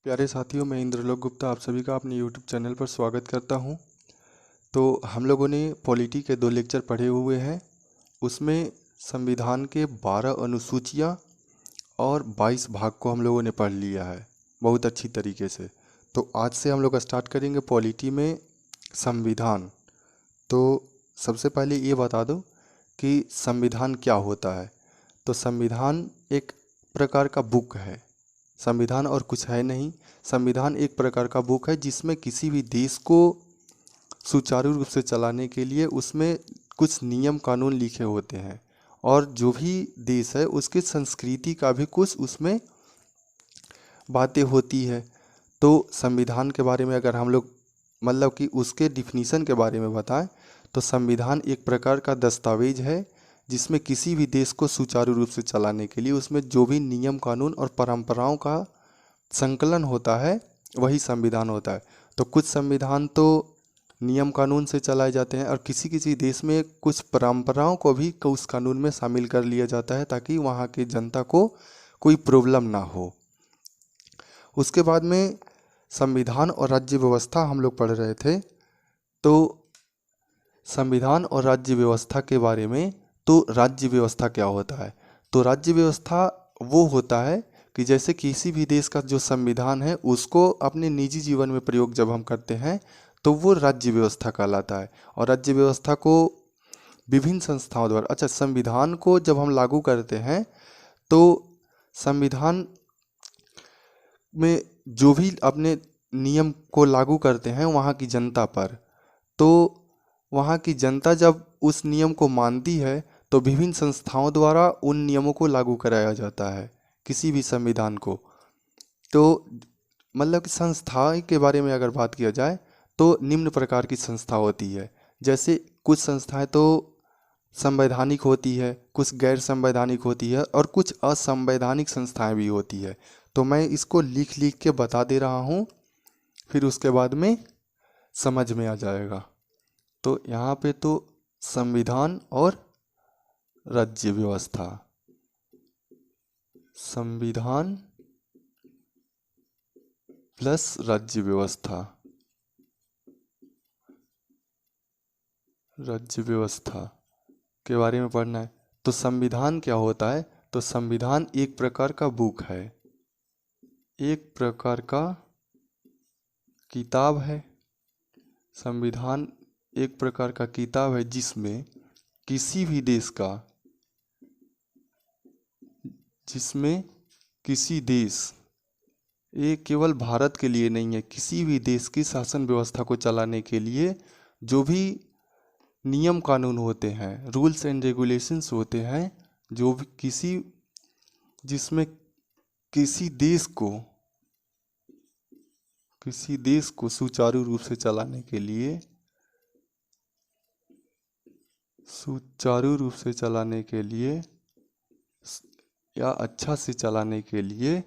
प्यारे साथियों, मैं इंद्रलोक गुप्ता आप सभी का अपने यूट्यूब चैनल पर स्वागत करता हूं। तो हम लोगों ने पॉलिटी के 2 लेक्चर पढ़े हुए हैं। उसमें संविधान के 12 अनुसूचियां और 22 भाग को हम लोगों ने पढ़ लिया है बहुत अच्छी तरीके से। तो आज से हम लोग स्टार्ट करेंगे पॉलिटी में संविधान। तो सबसे पहले ये बता दूं कि संविधान क्या होता है। तो संविधान एक प्रकार का बुक है। संविधान और कुछ है नहीं। संविधान एक प्रकार का बुक है जिसमें किसी भी देश को सुचारू रूप से चलाने के लिए उसमें कुछ नियम कानून लिखे होते हैं, और जो भी देश है उसकी संस्कृति का भी कुछ उसमें बातें होती है। तो संविधान के बारे में अगर हम लोग मतलब कि उसके डिफिनीशन के बारे में बताएं तो संविधान एक प्रकार का दस्तावेज है जिसमें किसी भी देश को सुचारू रूप से चलाने के लिए उसमें जो भी नियम कानून और परंपराओं का संकलन होता है वही संविधान होता है। तो कुछ संविधान तो नियम कानून से चलाए जाते हैं और किसी किसी देश में कुछ परंपराओं को भी उस कानून में शामिल कर लिया जाता है ताकि वहाँ की जनता को कोई प्रॉब्लम ना हो। उसके बाद में संविधान और राज्य व्यवस्था हम लोग पढ़ रहे थे। तो संविधान और राज्य व्यवस्था के बारे में, तो राज्य व्यवस्था क्या होता है? तो राज्य व्यवस्था वो होता है कि जैसे किसी भी देश का जो संविधान है उसको अपने निजी जीवन में प्रयोग जब हम करते हैं तो वो राज्य व्यवस्था कहलाता है। और राज्य व्यवस्था को विभिन्न संस्थाओं द्वारा, अच्छा, संविधान को जब हम लागू करते हैं तो संविधान में जो भी अपने नियम को लागू करते हैं वहाँ की जनता पर, तो वहाँ की जनता जब उस नियम को मानती है तो विभिन्न संस्थाओं द्वारा उन नियमों को लागू कराया जाता है किसी भी संविधान को। तो मतलब कि संस्था के बारे में अगर बात किया जाए तो निम्न प्रकार की संस्था होती है। जैसे कुछ संस्थाएं तो संवैधानिक होती है, कुछ गैर संवैधानिक होती है और कुछ असंवैधानिक संस्थाएं भी होती है। तो मैं इसको लिख लिख के बता दे रहा हूँ, फिर उसके बाद में समझ में आ जाएगा। तो यहाँ पे तो संविधान और राज्य व्यवस्था, संविधान प्लस राज्य व्यवस्था, राज्य व्यवस्था के बारे में पढ़ना है। तो संविधान क्या होता है? तो संविधान एक प्रकार का बुक है, एक प्रकार का किताब है। संविधान एक प्रकार का किताब है जिसमें किसी भी देश का, जिसमें किसी देश, ये केवल भारत के लिए नहीं है, किसी भी देश की शासन व्यवस्था को चलाने के लिए जो भी नियम कानून होते हैं, रूल्स एंड रेगुलेशंस होते हैं, जो भी जिसमें किसी देश को सुचारू रूप से चलाने के लिए, सुचारू रूप से चलाने के लिए या अच्छा से चलाने के लिए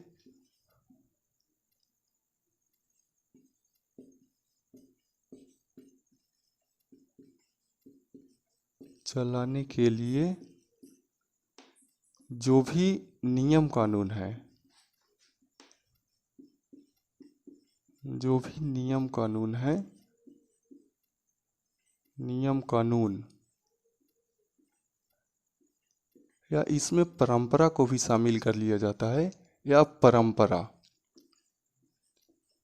जो भी नियम कानून है, जो भी नियम कानून है, नियम कानून या इसमें परंपरा को भी शामिल कर लिया जाता है। या परंपरा,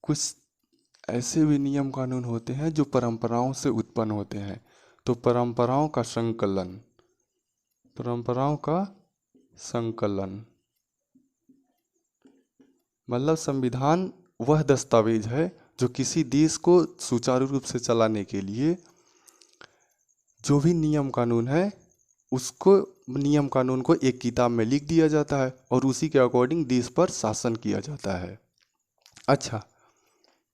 कुछ ऐसे भी नियम कानून होते हैं जो परंपराओं से उत्पन्न होते हैं। तो परंपराओं का संकलन, परंपराओं का संकलन मतलब संविधान वह दस्तावेज है जो किसी देश को सुचारू रूप से चलाने के लिए जो भी नियम कानून है उसको, नियम कानून को एक किताब में लिख दिया जाता है और उसी के अकॉर्डिंग देश पर शासन किया जाता है। अच्छा,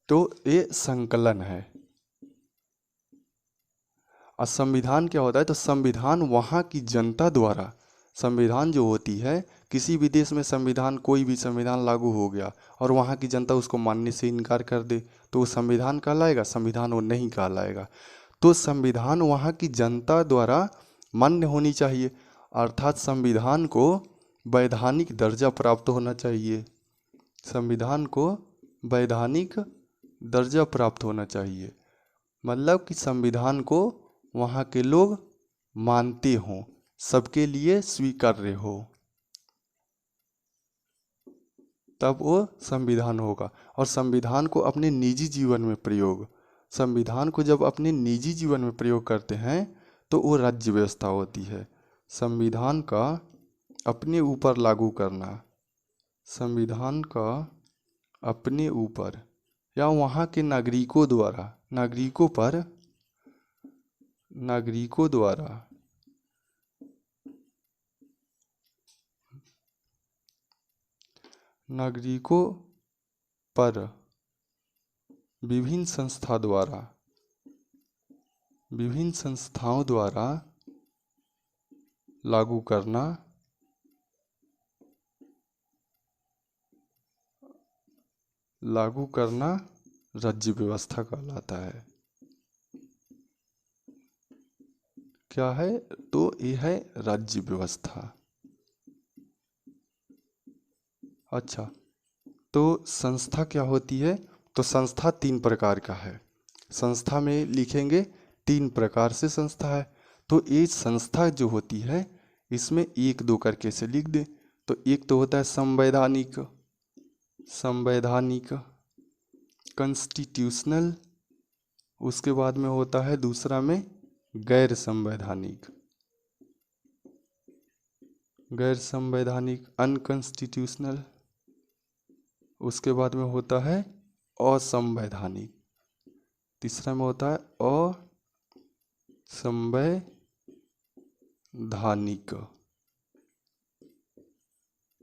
तो ये संकलन है। और संविधान क्या होता है? तो संविधान वहाँ की जनता द्वारा, संविधान जो होती है, किसी भी देश में संविधान, कोई भी संविधान लागू हो गया और वहाँ की जनता उसको मानने से इनकार कर दे तो वो संविधान कहलाएगा? संविधान वो नहीं कहलाएगा। तो संविधान वहाँ की जनता द्वारा मान्य होनी चाहिए, अर्थात संविधान को वैधानिक दर्जा प्राप्त होना चाहिए। संविधान को वैधानिक दर्जा प्राप्त होना चाहिए, मतलब कि संविधान को वहाँ के लोग मानते हों, सबके लिए स्वीकार्य हो, तब वो संविधान होगा। और संविधान को अपने निजी जीवन में प्रयोग, संविधान को जब अपने निजी जीवन में प्रयोग करते हैं तो वो राज्य व्यवस्था होती है। संविधान का अपने ऊपर लागू करना, संविधान का अपने ऊपर या वहाँ के नागरिकों द्वारा, नागरिकों पर, नागरिकों द्वारा नागरिकों पर विभिन्न संस्था द्वारा, विभिन्न संस्थाओं द्वारा लागू करना, लागू करना राज्य व्यवस्था कहलाता है। क्या है? तो ये है राज्य व्यवस्था। अच्छा, तो संस्था क्या होती है? तो संस्था 3 प्रकार का है। संस्था में लिखेंगे 3 प्रकार से संस्था है। तो ये संस्था जो होती है इसमें 1-2 करके से लिख दे। तो एक तो होता है संवैधानिक, संवैधानिक कॉन्स्टिट्यूशनल, उसके बाद में होता है दूसरा में गैर संवैधानिक, गैर संवैधानिक अनकॉन्स्टिट्यूशनल, उसके बाद में होता है असंवैधानिक, तीसरा में होता है असंवैधानिक,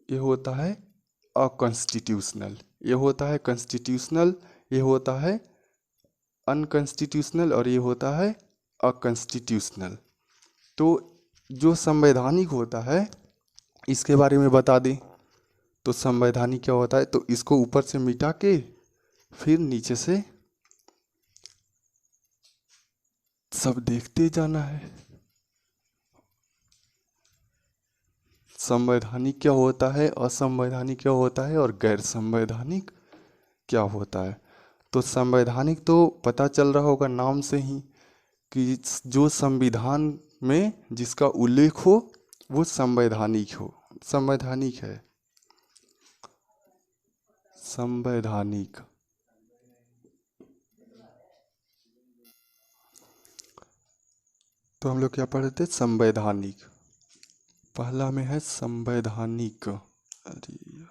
ये होता है अकॉन्स्टिट्यूशनल, ये होता है कॉन्स्टिट्यूशनल, ये होता है अनकॉन्स्टिट्यूशनल और ये होता है अकॉन्स्टिट्यूशनल। तो जो संवैधानिक होता है इसके बारे में बता दें। तो संवैधानिक क्या होता है? तो इसको ऊपर से मिटा के फिर नीचे से सब देखते जाना है। संवैधानिक क्या होता है, असंवैधानिक क्या होता है और गैर संवैधानिक क्या होता है। तो संवैधानिक तो पता चल रहा होगा नाम से ही कि जो संविधान में जिसका उल्लेख हो वो संवैधानिक हो, संवैधानिक है, संवैधानिक। तो हम लोग क्या पढ़े थे? संवैधानिक। पहला में है संवैधानिक, अरे यार,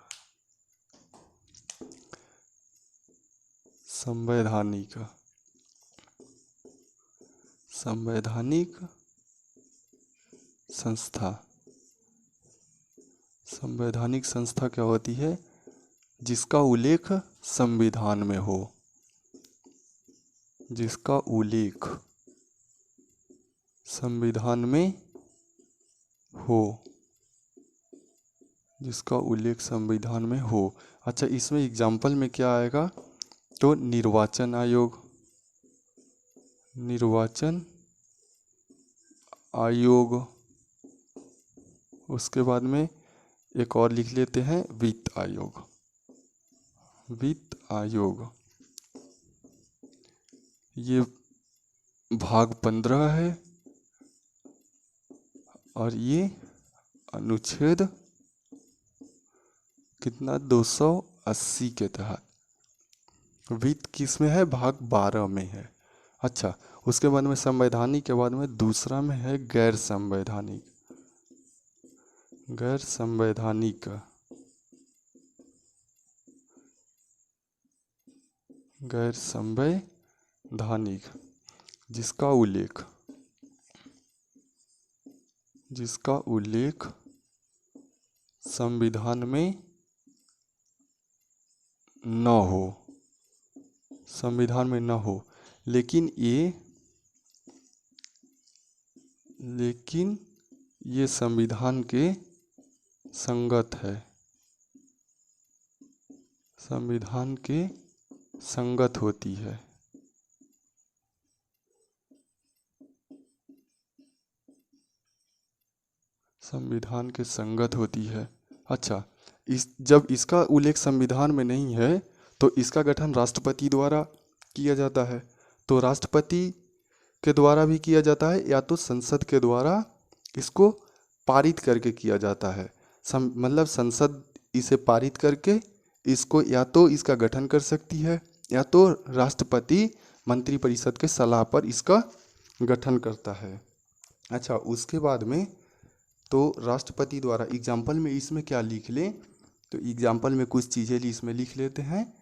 संवैधानिक, संवैधानिक संस्था। संवैधानिक संस्था क्या होती है? जिसका उल्लेख संविधान में हो, जिसका उल्लेख संविधान में हो, जिसका उल्लेख संविधान में हो। अच्छा, इसमें एग्जाम्पल में क्या आएगा? तो निर्वाचन आयोग, निर्वाचन आयोग, उसके बाद में एक और लिख लेते हैं वित्त आयोग, वित्त आयोग। ये भाग 15 है और ये अनुच्छेद कितना 280 के तहत। वित्त किस में है? भाग 12 में है। अच्छा, उसके बाद में संवैधानिक के बाद में दूसरा में है गैर संवैधानिक, गैर संवैधानिक, गैर संवैधानिक जिसका उल्लेख, जिसका उल्लेख संविधान में न हो, संविधान में न हो, लेकिन ये संविधान के संगत है, संविधान के संगत होती है। संविधान के संगत होती है। अच्छा, जब इसका उल्लेख संविधान में नहीं है तो इसका गठन राष्ट्रपति द्वारा किया जाता है। तो राष्ट्रपति के द्वारा भी किया जाता है या तो संसद के द्वारा इसको पारित करके किया जाता है। मतलब संसद इसे पारित करके इसको या तो इसका गठन कर सकती है या तो राष्ट्रपति मंत्रिपरिषद के सलाह पर इसका गठन करता है। अच्छा, उसके बाद में तो राष्ट्रपति द्वारा एग्जाम्पल में इसमें क्या लिख लें, तो एग्जाम्पल में कुछ चीज़ें इसमें लिख लेते हैं।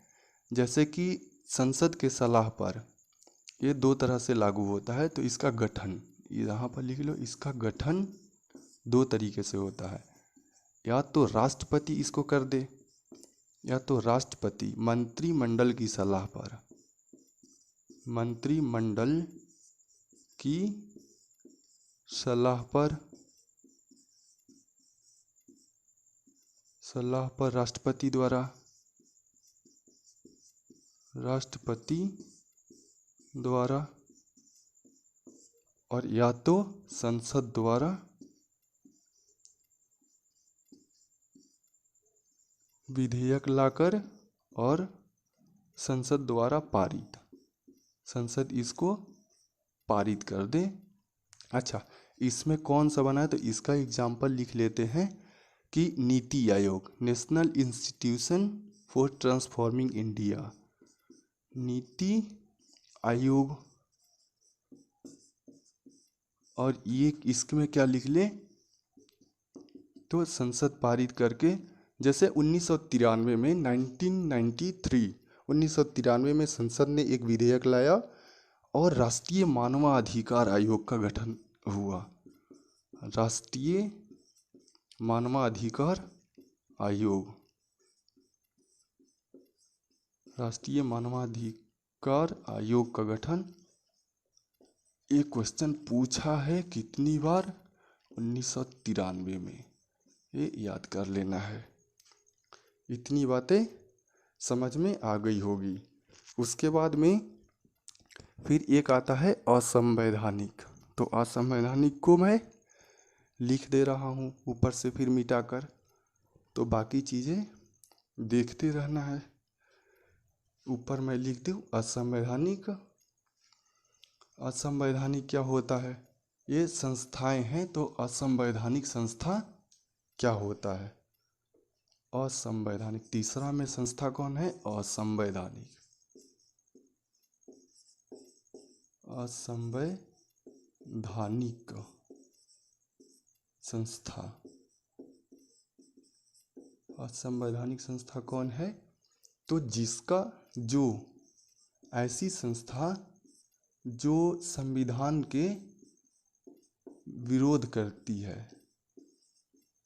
जैसे कि संसद के सलाह पर ये दो तरह से लागू होता है। तो इसका गठन यहाँ पर लिख लो, इसका गठन दो तरीके से होता है। या तो राष्ट्रपति इसको कर दे या तो राष्ट्रपति मंत्रिमंडल की सलाह पर, मंत्रिमंडल की सलाह पर राष्ट्रपति द्वारा और या तो संसद द्वारा विधेयक लाकर और संसद द्वारा पारित, संसद इसको पारित कर दे। अच्छा, इसमें कौन सा बना है, तो इसका एग्जाम्पल लिख लेते हैं कि NITI Aayog, national institution for transforming India, NITI Aayog. और ये इसमें क्या लिख ले, तो संसद पारित करके, जैसे 1993 में 1993 में संसद ने एक विधेयक लाया और राष्ट्रीय मानवाधिकार आयोग का गठन हुआ। राष्ट्रीय मानवाधिकार आयोग, राष्ट्रीय मानवाधिकार आयोग का गठन। एक क्वेश्चन पूछा है कितनी बार, 1993 में, ये याद कर लेना है। इतनी बातें समझ में आ गई होगी। उसके बाद में फिर एक आता है असंवैधानिक। तो असंवैधानिक को मैं लिख दे रहा हूँ ऊपर से फिर मिटाकर, तो बाकी चीज़ें देखते रहना है। ऊपर मैं लिख दूँ असंवैधानिक। असंवैधानिक क्या होता है, ये संस्थाएं हैं। तो असंवैधानिक संस्था क्या होता है, असंवैधानिक। तीसरा में संस्था कौन है, असंवैधानिक, असंवैधानिक संस्था। असंवैधानिक संस्था कौन है, तो जिसका जो ऐसी संस्था जो संविधान के विरोध करती है,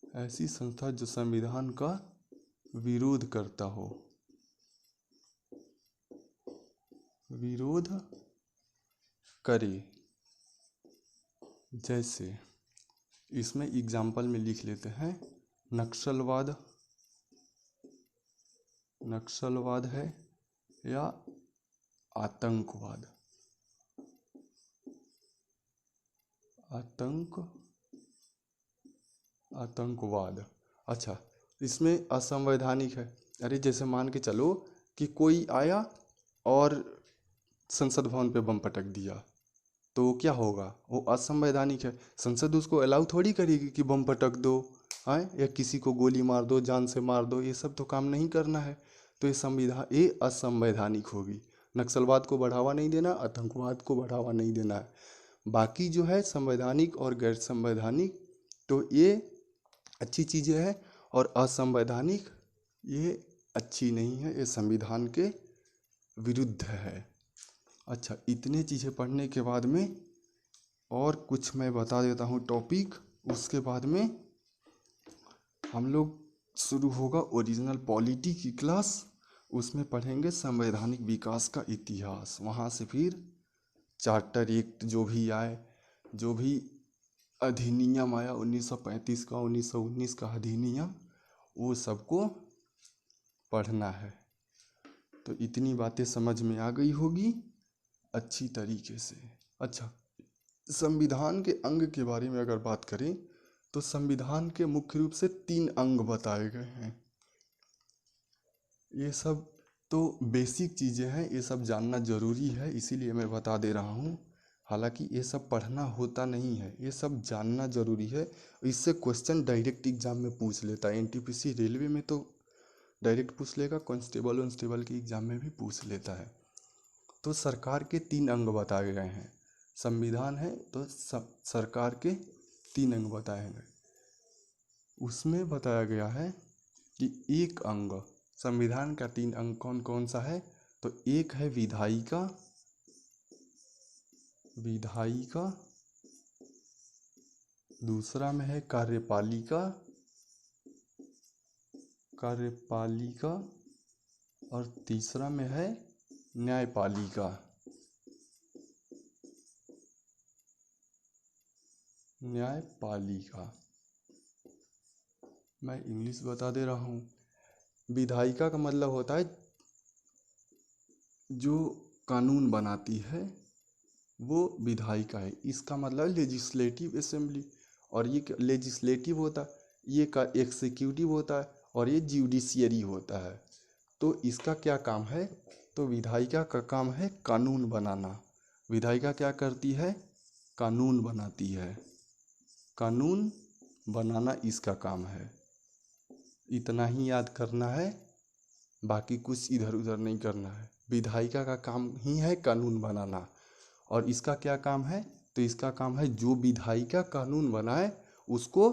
ऐसी संस्था जो संविधान का विरोध करता हो, विरोध करे। जैसे इसमें एग्जाम्पल में लिख लेते हैं, नक्सलवाद, नक्सलवाद है या आतंकवाद, आतंकवाद। अच्छा, इसमें असंवैधानिक है। अरे जैसे मान के चलो कि कोई आया और संसद भवन पे बम पटक दिया, तो क्या होगा, वो असंवैधानिक है। संसद उसको अलाउ थोड़ी करेगी कि बम पटक दो, हाँ, या किसी को गोली मार दो, जान से मार दो, ये सब तो काम नहीं करना है। तो ये असंवैधानिक होगी। नक्सलवाद को बढ़ावा नहीं देना, आतंकवाद को बढ़ावा नहीं देना है। बाकी जो है संवैधानिक और गैर संवैधानिक, तो ये अच्छी चीज़ें हैं, और असंवैधानिक ये अच्छी नहीं है, ये संविधान के विरुद्ध है। अच्छा, इतने चीज़ें पढ़ने के बाद में और कुछ मैं बता देता हूँ टॉपिक। उसके बाद में हम लोग शुरू होगा ओरिजिनल पॉलिटी की क्लास। उसमें पढ़ेंगे संवैधानिक विकास का इतिहास। वहाँ से फिर चार्टर एक्ट जो भी आए, जो भी अधिनियम आया 1935 का, 1919 का अधिनियम, वो सबको पढ़ना है। तो इतनी बातें समझ में आ गई होगी अच्छी तरीके से। अच्छा, संविधान के अंग के बारे में अगर बात करें तो संविधान के मुख्य रूप से 3 अंग बताए गए हैं। ये सब तो बेसिक चीज़ें हैं, ये सब जानना ज़रूरी है, इसीलिए मैं बता दे रहा हूँ। हालांकि ये सब पढ़ना होता नहीं है, ये सब जानना ज़रूरी है। इससे क्वेश्चन डायरेक्ट एग्जाम में पूछ लेता है। एनटीपीसी रेलवे में तो डायरेक्ट पूछ लेगा, कांस्टेबल वांस्टेबल के एग्जाम में भी पूछ लेता है। तो सरकार के 3 अंग बताए गए हैं। संविधान है तो सरकार के 3 अंग बताए गए। उसमें बताया गया है कि एक अंग, संविधान का 3 अंग कौन कौन सा है? तो एक है विधायिका, विधायिका, दूसरा में है कार्यपालिका, कार्यपालिका, और तीसरा में है न्यायपालिका, न्यायपालिका। मैं इंग्लिश बता दे रहा हूँ। विधायिका का मतलब होता है जो कानून बनाती है, वो विधायिका है। इसका मतलब लेजिस्लेटिव असेंबली। और ये लेजिस्लेटिव होता है, ये का एग्जीक्यूटिव होता है, और ये जुडिशियरी होता है। तो इसका क्या काम है? तो विधायिका का काम है कानून बनाना। विधायिका क्या करती है? कानून बनाती है। कानून बनाना इसका काम है। इतना ही याद करना है, बाकी कुछ इधर उधर नहीं करना है। विधायिका का काम ही है कानून बनाना। और इसका क्या काम है? तो इसका काम है जो विधायिका कानून बनाए उसको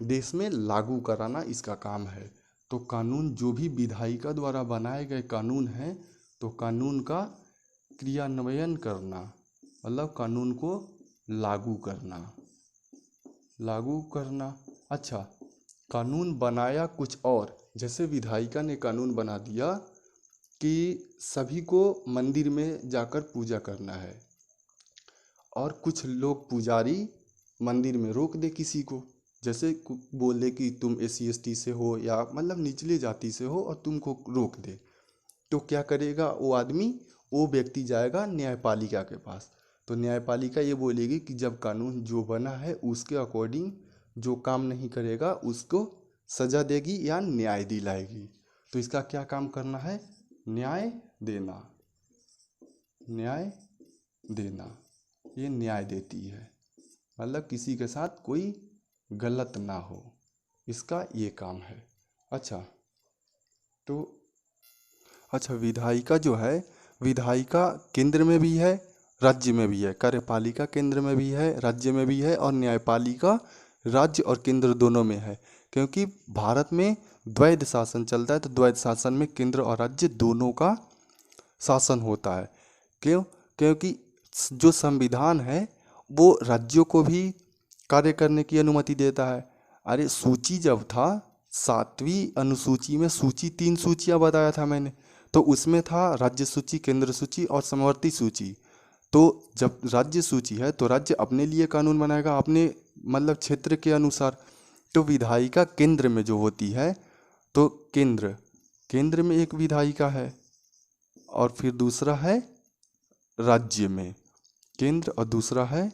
देश में लागू कराना, इसका काम है। तो कानून जो भी विधायिका द्वारा बनाए गए कानून हैं, तो कानून का क्रियान्वयन करना, मतलब कानून को लागू करना, लागू करना। अच्छा, कानून बनाया कुछ और, जैसे विधायिका ने कानून बना दिया कि सभी को मंदिर में जाकर पूजा करना है, और कुछ लोग पुजारी मंदिर में रोक दे किसी को, जैसे बोल दे कि तुम SC ST से हो या मतलब निचले जाति से हो और तुमको रोक दे, तो क्या करेगा वो आदमी? वो व्यक्ति जाएगा न्यायपालिका के पास। तो न्यायपालिका ये बोलेगी कि जब कानून जो बना है उसके अकॉर्डिंग जो काम नहीं करेगा उसको सजा देगी या न्याय दिलाएगी। तो इसका क्या काम करना है? न्याय देना, न्याय देना। ये न्याय देती है, मतलब किसी के साथ कोई गलत ना हो, इसका ये काम है। अच्छा, तो विधायिका जो है, विधायिका केंद्र में भी है, राज्य में भी है। कार्यपालिका केंद्र में भी है, राज्य में भी है, और न्यायपालिका राज्य और केंद्र दोनों में है। क्योंकि भारत में द्वैध शासन चलता है, तो द्वैध शासन में केंद्र और राज्य दोनों का शासन होता है। क्यों? क्योंकि जो संविधान है वो राज्यों को भी कार्य करने की अनुमति देता है। अरे सूची जब था, 7वीं अनुसूची में सूची 3 सूचियाँ बताया था मैंने, तो उसमें था राज्य सूची, केंद्र सूची और समवर्ती सूची। तो जब राज्य सूची है तो राज्य अपने लिए कानून बनाएगा, अपने मतलब क्षेत्र के अनुसार। तो विधायिका केंद्र में जो होती है, तो केंद्र में एक विधायिका है, और फिर दूसरा है राज्य में, केंद्र और दूसरा है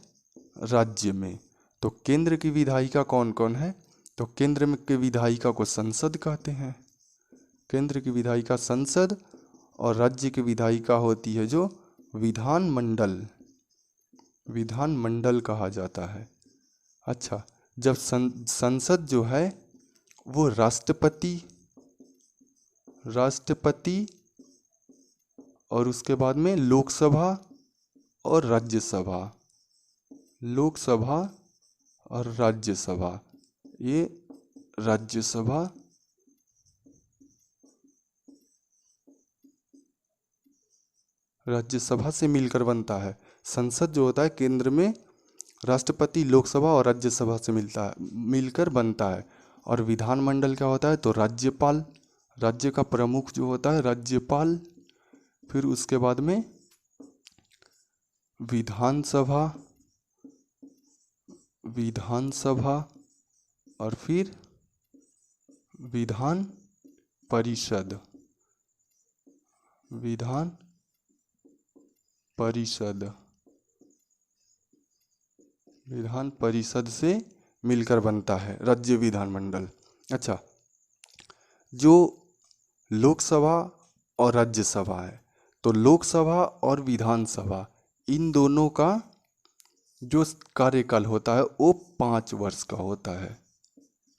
राज्य में। तो केंद्र की विधायिका कौन कौन है? तो केंद्र में के विधायिका को संसद कहते हैं, केंद्र की विधायिका संसद, और राज्य की विधायिका होती है जो विधानमंडल, विधानमंडल कहा जाता है। अच्छा, जब संसद जो है वो राष्ट्रपति, और उसके बाद में लोकसभा और राज्यसभा, लोकसभा और राज्यसभा, ये राज्यसभा, राज्यसभा से मिलकर बनता है। संसद जो होता है केंद्र में राष्ट्रपति, लोकसभा और राज्यसभा से मिलकर बनता है। और विधानमंडल क्या होता है? तो राज्यपाल, राज्य का प्रमुख जो होता है राज्यपाल, फिर उसके बाद में विधानसभा, और फिर विधान परिषद, विधान परिषद से मिलकर बनता है राज्य विधानमंडल। अच्छा, जो लोकसभा और राज्यसभा है। तो लोकसभा और विधानसभा इन दोनों का जो कार्यकाल होता है वो 5 वर्ष का होता है।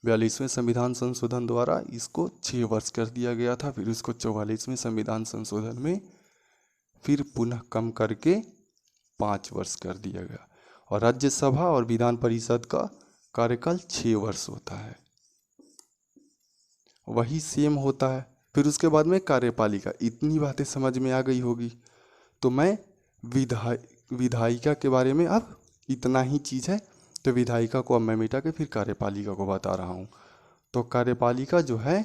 42वें संविधान संशोधन द्वारा इसको 6 वर्ष कर दिया गया था, फिर इसको 44वें संविधान संशोधन में फिर पुनः कम करके 5 वर्ष कर दिया गया। और राज्यसभा और विधान परिषद का कार्यकाल 6 वर्ष होता है, वही सेम होता है। फिर उसके बाद में कार्यपालिका। इतनी बातें समझ में आ गई होगी। तो मैं विधायिका के बारे में अब इतना ही चीज़ है, तो विधायिका को अब मैं मिटा के फिर कार्यपालिका को बता रहा हूँ। तो कार्यपालिका जो है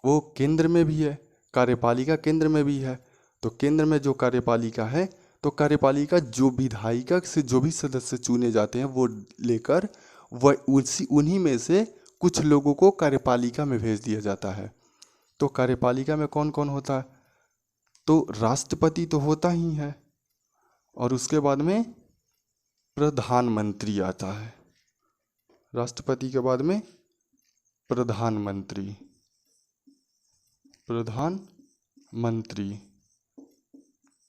वो केंद्र में भी है, कार्यपालिका केंद्र में भी है। तो केंद्र में जो कार्यपालिका है, तो कार्यपालिका जो विधायिका से जो भी सदस्य चुने जाते हैं वो लेकर वह उन्हीं में से कुछ लोगों को कार्यपालिका में भेज दिया जाता है। तो कार्यपालिका में कौन कौन होता है? तो राष्ट्रपति तो होता ही है, और उसके बाद में प्रधानमंत्री आता है। राष्ट्रपति के बाद में प्रधानमंत्री।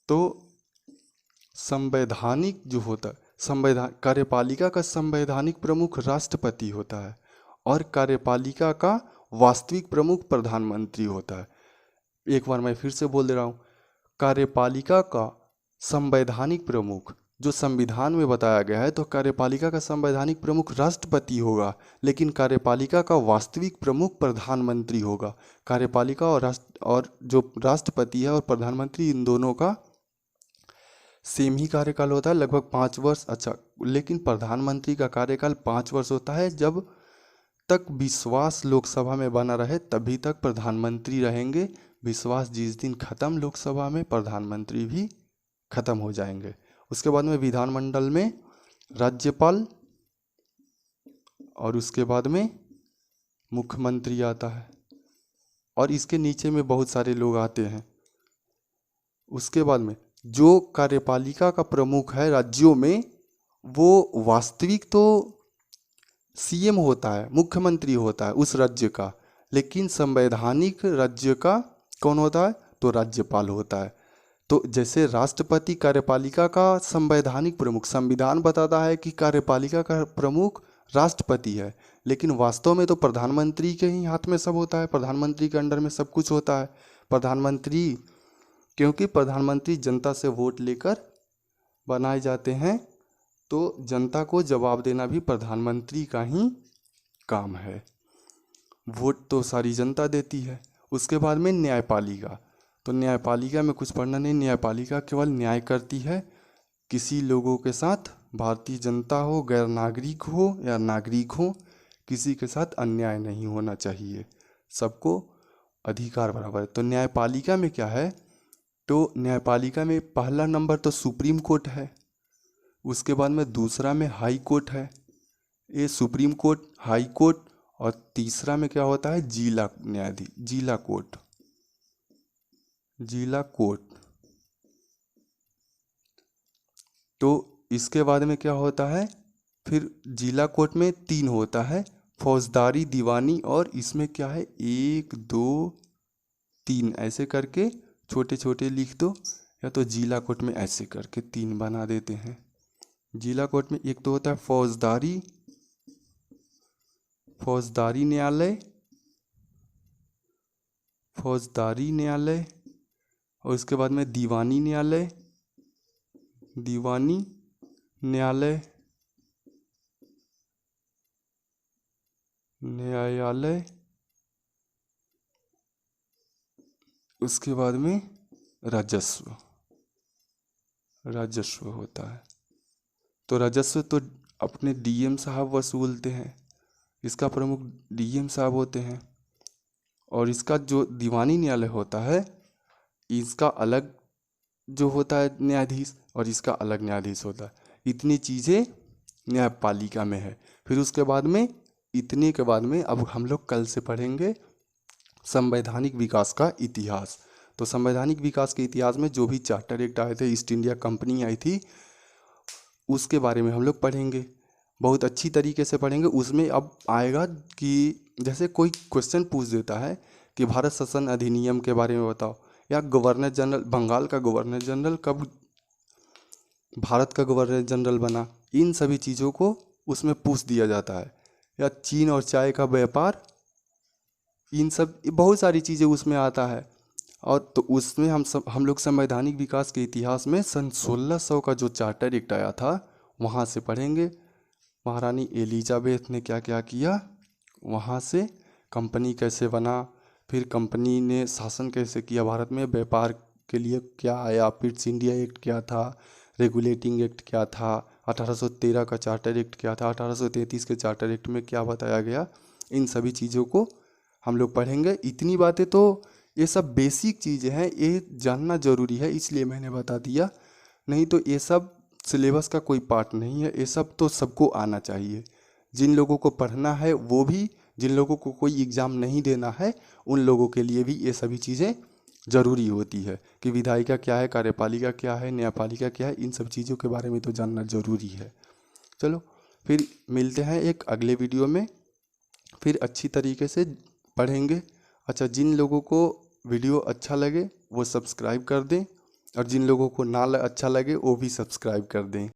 तो संवैधानिक जो होता है, कार्यपालिका का संवैधानिक प्रमुख राष्ट्रपति होता है और कार्यपालिका का वास्तविक प्रमुख प्रधानमंत्री होता है। एक बार मैं फिर से बोल दे रहा हूँ, कार्यपालिका का संवैधानिक प्रमुख जो संविधान में बताया गया है, तो कार्यपालिका का संवैधानिक प्रमुख राष्ट्रपति होगा, लेकिन कार्यपालिका का वास्तविक प्रमुख प्रधानमंत्री होगा। कार्यपालिका और जो राष्ट्रपति है और प्रधानमंत्री, इन दोनों का सेम ही कार्यकाल होता है, लगभग 5 वर्ष। अच्छा, लेकिन प्रधानमंत्री का कार्यकाल 5 वर्ष होता है। जब तक विश्वास लोकसभा में बना रहे तभी तक प्रधानमंत्री रहेंगे। विश्वास जिस दिन खत्म लोकसभा में, प्रधानमंत्री भी खत्म हो जाएंगे। उसके बाद में विधानमंडल में राज्यपाल और उसके बाद में मुख्यमंत्री आता है, और इसके नीचे में बहुत सारे लोग आते हैं। उसके बाद में जो कार्यपालिका का प्रमुख है राज्यों में, वो वास्तविक तो सीएम होता है, मुख्यमंत्री होता है उस राज्य का, लेकिन संवैधानिक राज्य का कौन होता है? तो राज्यपाल होता है। तो जैसे राष्ट्रपति कार्यपालिका का संवैधानिक प्रमुख, संविधान बताता है कि कार्यपालिका का प्रमुख राष्ट्रपति है, लेकिन वास्तव में तो प्रधानमंत्री के ही हाथ में सब होता है, प्रधानमंत्री के अंडर में सब कुछ होता है। प्रधानमंत्री, क्योंकि प्रधानमंत्री जनता से वोट लेकर बनाए जाते हैं, तो जनता को जवाब देना भी प्रधानमंत्री का ही काम है। वोट तो सारी जनता देती है। उसके बाद में न्यायपालिका। तो न्यायपालिका में कुछ पढ़ना नहीं, न्यायपालिका केवल न्याय करती है किसी लोगों के साथ, भारतीय जनता हो, गैर नागरिक हो या नागरिक हो, किसी के साथ अन्याय नहीं होना चाहिए, सबको अधिकार बराबर है। तो न्यायपालिका में क्या है? तो न्यायपालिका में पहला नंबर तो सुप्रीम कोर्ट है, उसके बाद में दूसरा में हाई कोर्ट है, ये सुप्रीम कोर्ट, हाई कोर्ट, और तीसरा में क्या होता है? जिला न्यायाधीश, जिला कोर्ट, जिला कोर्ट। तो इसके बाद में क्या होता है? फिर जिला कोर्ट में 3 होता है, फौजदारी, दीवानी, और इसमें क्या है? 1 2 3 ऐसे करके छोटे छोटे लिख दो, या तो जिला कोर्ट में ऐसे करके 3 बना देते हैं। जिला कोर्ट में एक तो होता है फौजदारी न्यायालय, फौजदारी न्यायालय, और उसके बाद में दीवानी न्यायालय, दीवानी न्यायालय, न्यायालय, उसके बाद में राजस्व, राजस्व होता है। तो राजस्व तो अपने डीएम साहब वसूलते हैं, इसका प्रमुख डीएम साहब होते हैं। और इसका जो दीवानी न्यायालय होता है, इसका अलग जो होता है न्यायाधीश, और इसका अलग न्यायाधीश होता है। इतनी चीज़ें न्यायपालिका में है। फिर उसके बाद में, इतने के बाद में अब हम लोग कल से पढ़ेंगे संवैधानिक विकास का इतिहास। तो संवैधानिक विकास के इतिहास में जो भी चार्टर एक्ट आए थे, ईस्ट इंडिया कंपनी आई थी, उसके बारे में हम लोग पढ़ेंगे, बहुत अच्छी तरीके से पढ़ेंगे। उसमें अब आएगा कि जैसे कोई क्वेश्चन पूछ देता है कि भारत शासन अधिनियम के बारे में बताओ, या गवर्नर जनरल, बंगाल का गवर्नर जनरल कब भारत का गवर्नर जनरल बना, इन सभी चीज़ों को उसमें पूछ दिया जाता है। या चीन और चाय का व्यापार, इन सब बहुत सारी चीज़ें उसमें आता है। और तो उसमें हम लोग संवैधानिक विकास के इतिहास में सन 1600 का जो चार्टर एक्ट आया था वहाँ से पढ़ेंगे। महारानी एलिजाबेथ ने क्या क्या किया, वहाँ से कंपनी कैसे बना, फिर कंपनी ने शासन कैसे किया भारत में, व्यापार के लिए क्या आया, फिर इंडिया एक्ट क्या था, रेगुलेटिंग एक्ट क्या था, 1813 का चार्टर एक्ट क्या था, 1833 के चार्टर एक्ट में क्या बताया गया, इन सभी चीज़ों को हम लोग पढ़ेंगे। इतनी बातें तो ये सब बेसिक चीज़ें हैं, ये जानना ज़रूरी है इसलिए मैंने बता दिया, नहीं तो ये सब सिलेबस का कोई पार्ट नहीं है। ये सब तो सबको आना चाहिए, जिन लोगों को पढ़ना है वो भी, जिन लोगों को कोई एग्ज़ाम नहीं देना है उन लोगों के लिए भी ये सभी चीज़ें ज़रूरी होती है कि विधायिका क्या है, कार्यपालिका क्या है, न्यायपालिका क्या है, इन सब चीज़ों के बारे में तो जानना ज़रूरी है। चलो फिर मिलते हैं एक अगले वीडियो में, फिर अच्छी तरीके से पढ़ेंगे। अच्छा, जिन लोगों को वीडियो अच्छा लगे वो सब्सक्राइब कर दें, और जिन लोगों को ना अच्छा लगे वो भी सब्सक्राइब कर दें।